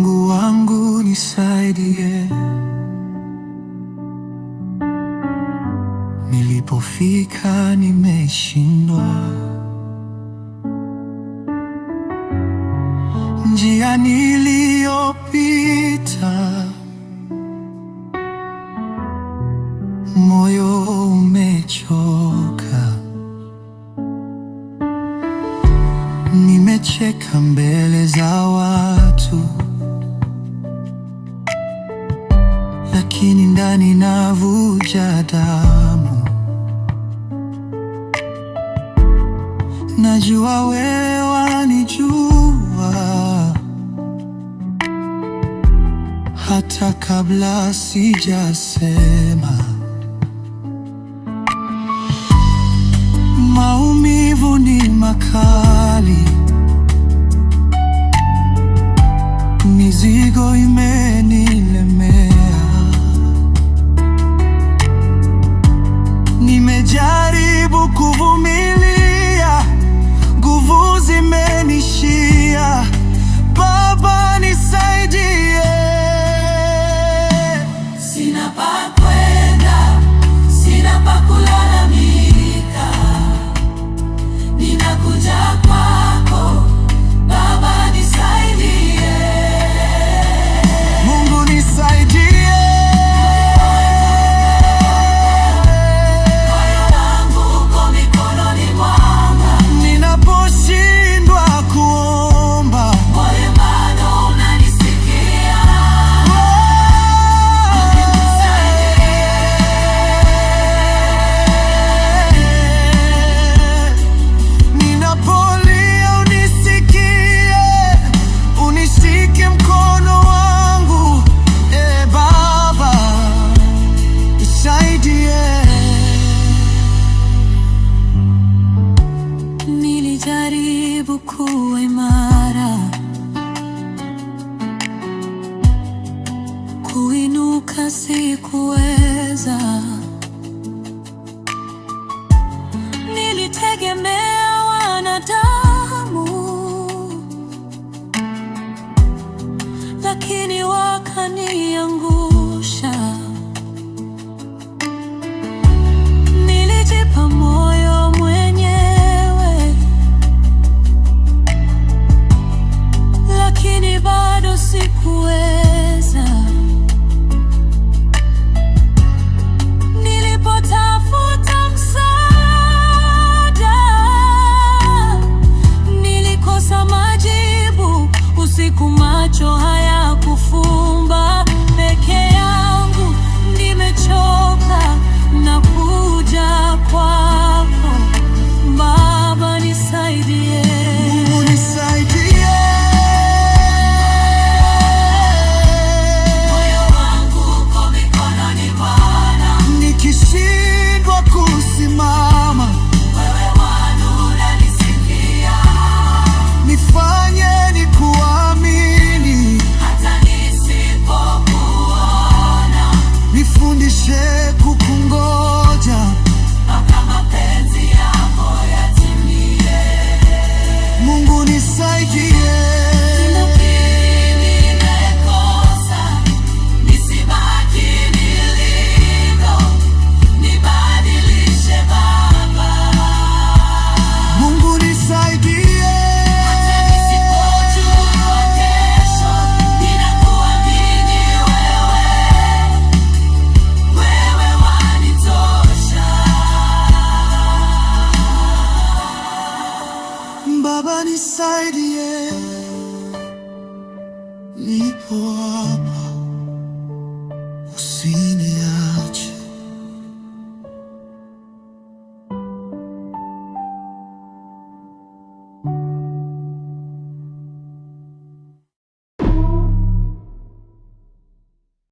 Mungu wangu nisaidie, nilipofika nimeshindwa, njia niliyopita moyo umechoka, nimecheka mbele za watu, lakini ndani navuja damu. Najua wewe wanijua, hata kabla sijasema. Maumivu ni makali, mizigo imenilemea, nimejaribu kuvumilia, nguvu zimenishia. Baba nisaidie, sina pa kwenda, sina pa kulalamika, ninakuja kwako Baba nisaidie. Mungu nisaidie, moyo wangu uko mikononi mwako, ninaposhindwa kuomba moyo bado unanisikia. Ninapolia unisikie, unishike mkono wangu. Baba nisaidie. Nilijaribu kuwa imara, kuinuka sikuweza, nilitegemea wanadamu, lakini wakaniangusha. Nilijipa moyo mwenyewe, lakini bado sikuweza. Nilipotafuta msaada, nilikosa majibu. Usiku macho hayakufumba, peke yangu nimechoka, nakuja kwako Baba nisaidie. Mungu nisaidie, Moyo wangu uko mikononi mwako, nikishindwa kusimama wewe Bwana unanisikia. nifanye nikuamini, Hata nisipokuona, nifundishe kukungoja. mpaka mapenzi yako yatimie. Mungu nisaidie, Ninakiri nimekosa, nisibaki nilivyo, nibadilishe Baba. Mungu nisaidie, Hata nisipojua kesho, ninakuamini wewe wanitosha. Baba nisaidie.